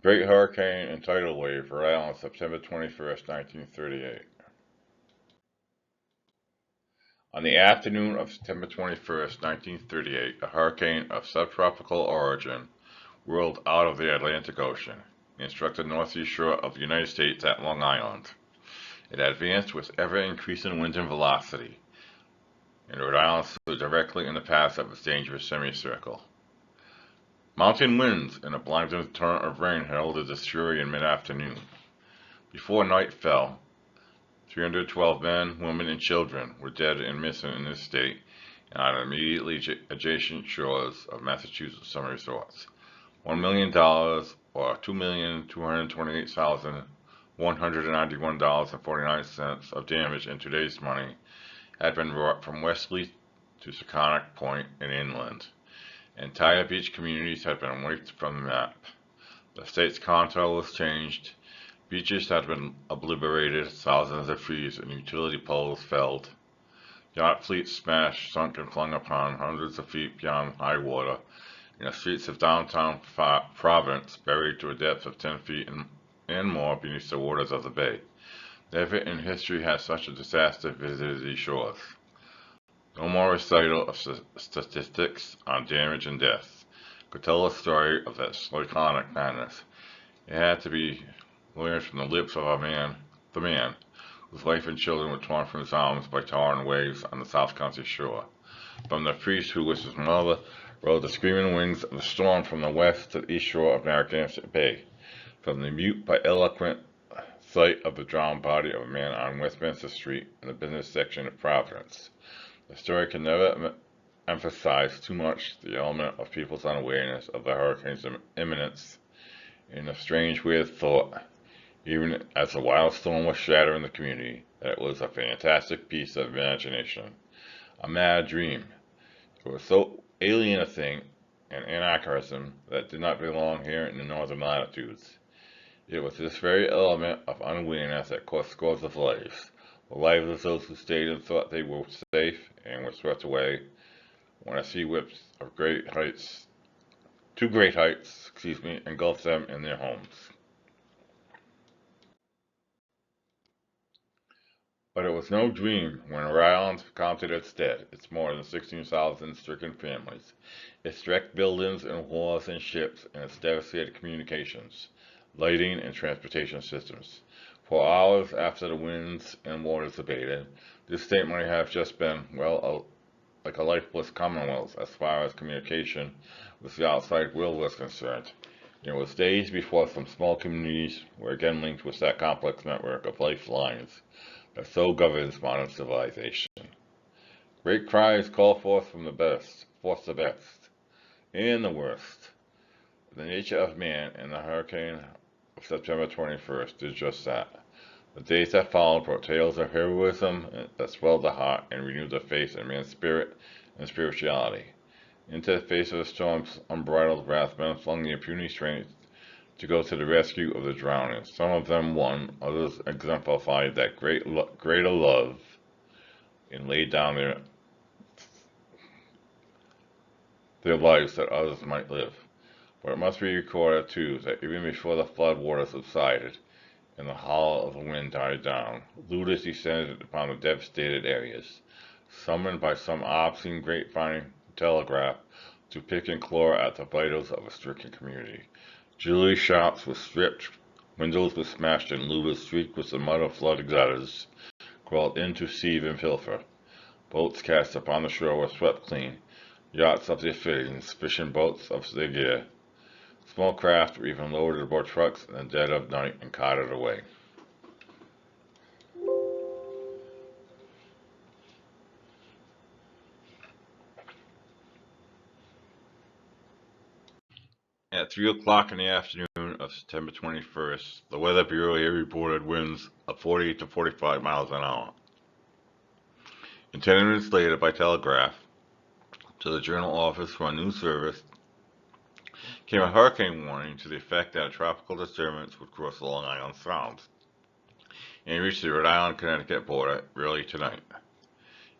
Great Hurricane and Tidal Wave, Rhode Island, September 21st, 1938. On the afternoon of September 21st, 1938, a hurricane of subtropical origin whirled out of the Atlantic Ocean and struck the northeast shore of the United States at Long Island. It advanced with ever-increasing wind and velocity, and Rhode Island stood directly in the path of its dangerous semicircle. Mountain winds and a blinding torrent of rain heralded its fury in mid-afternoon. Before night fell, 312 men, women, and children were dead and missing in this state and on immediately adjacent shores of Massachusetts summer resorts. $1 million, or $2,228,191.49 of damage in today's money, had been wrought from Wesley to Seconic Point and inland. Entire beach communities had been wiped from the map. The state's contour was changed. Beaches had been obliterated, thousands of trees and utility poles felled. Yacht fleets smashed, sunk, and flung upon hundreds of feet beyond high water, and the streets of downtown Providence buried to a depth of 10 feet and more beneath the waters of the bay. Never in history has such a disaster visited these shores. No more recital of statistics on damage and death could tell the story of that cyclonic madness. It had to be learned from the lips of the man whose wife and children were torn from his arms by towering waves on the South Country shore, from the priest who, with his mother, rode the screaming wings of the storm from the west to the east shore of Narragansett Bay, from the mute but eloquent sight of the drowned body of a man on Westminster Street in the business section of Providence. The story can never emphasize too much the element of people's unawareness of the hurricane's imminence and the strange weird thought, even as the wild storm was shattering the community, that it was a fantastic piece of imagination, a mad dream. It was so alien a thing, an anachronism that did not belong here in the northern latitudes. It was this very element of unawareness that cost scores of lives, the lives of those who stayed and thought they were safe and were swept away when a sea whip of two great heights, engulfed them in their homes. But it was no dream when Rhode Island counted its dead, its more than 16,000 stricken families, its wrecked buildings and wharves and ships, and its devastated communications, lighting, and transportation systems. For hours after the winds and waters abated, this state might have just been, like a lifeless commonwealth as far as communication with the outside world was concerned. It was days before some small communities were again linked with that complex network of lifelines that so governs modern civilization. Great cries call forth the best, and the worst. The nature of man and the hurricane of September 21st did just that. The days that followed brought tales of heroism that swelled the heart and renewed the faith in man's spirit and spirituality. Into the face of the storm's unbridled wrath, men flung their puny strength to go to the rescue of the drowning. Some of them won, others exemplified that greater love and laid down their lives that others might live. But it must be recorded, too, that even before the flood waters subsided and the howl of the wind died down, looters descended upon the devastated areas, summoned by some obscene grapevine telegraph to pick and claw at the vitals of a stricken community. Jewelry shops were stripped, windows were smashed, and looters, streaked with the mud of flooded gutters, crawled in to sieve and pilfer. Boats cast upon the shore were swept clean, yachts of their fittings, fishing boats of their gear. Small craft were even lowered aboard trucks in the dead of night and carted away. At 3 o'clock in the afternoon of September 21st, the Weather Bureau here reported winds of 40 to 45 miles an hour. And 10 minutes later, by telegraph to the Journal office for a news service, came a hurricane warning to the effect that a tropical disturbance would cross the Long Island Sound and reach the Rhode Island-Connecticut border early tonight.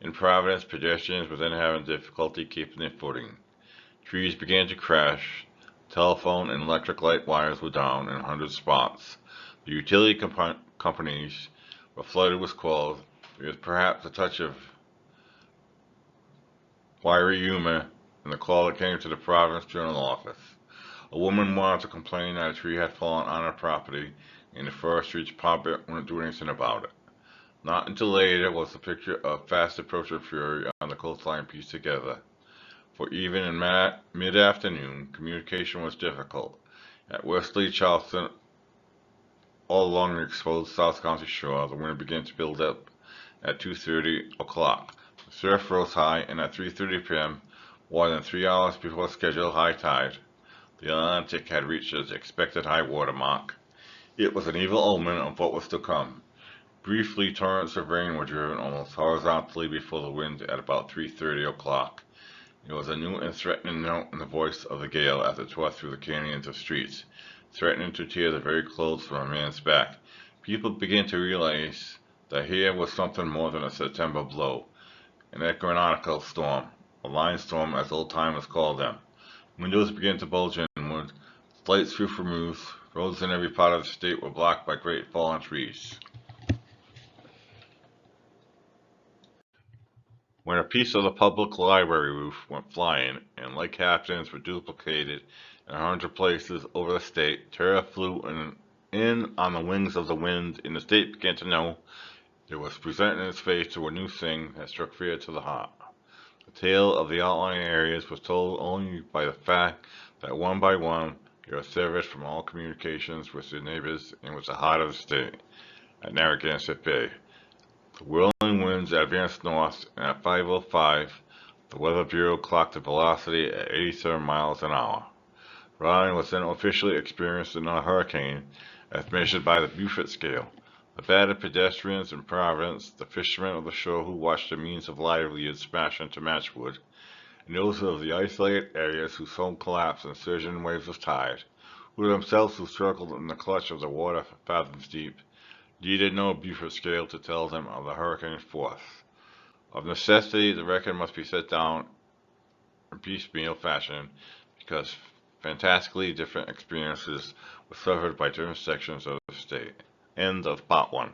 In Providence, pedestrians were then having difficulty keeping their footing. Trees began to crash, Telephone and electric light wires were down in 100 spots. The utility companies were flooded with calls. There was perhaps a touch of wiry humor in the call that came to the Providence Journal office. A woman wanted to complain that a tree had fallen on her property, and the forestry department wouldn't do anything about it. Not until later was the picture of fast approaching fury on the coastline pieced together. For even in mid-afternoon, communication was difficult. At Wesley, Charleston, all along the exposed South County shore, the wind began to build up at 2:30 o'clock. The surf rose high, and at 3:30 p.m., more than 3 hours before scheduled high tide, the Atlantic had reached its expected high water mark. It was an evil omen of what was to come. Briefly, torrents of rain were driven almost horizontally before the wind at about 3:30 o'clock. It was a new and threatening note in the voice of the gale as it tore through the canyons of streets, threatening to tear the very clothes from a man's back. People began to realize that here was something more than a September blow, an equinoctial storm, a line storm as old-timers called them. Windows began to bulge inward, lights flew from roofs, roads in every part of the state were blocked by great fallen trees. When a piece of the public library roof went flying, and like happenings were duplicated in 100 places over the state, terror flew in on the wings of the wind, and the state began to know it was presenting its face to a new thing that struck fear to the heart. The tale of the outlying areas was told only by the fact that one by one they were severed from all communications with their neighbors and with the heart of the state, at Narragansett Bay. The whirling winds advanced north, and at 5:05, the Weather Bureau clocked the velocity at 87 miles an hour. Rhode Island was then officially experiencing a hurricane, as measured by the Beaufort scale. The battered pedestrians in Providence, the fishermen of the shore who watched their means of livelihood smash into matchwood, and those of the isolated areas whose home collapsed in surging waves of tide, who themselves struggled in the clutch of the water fathoms deep, needed no Beaufort scale to tell them of the hurricane's force. Of necessity, the record must be set down in piecemeal fashion, because fantastically different experiences were suffered by different sections of the state. End of Part 1.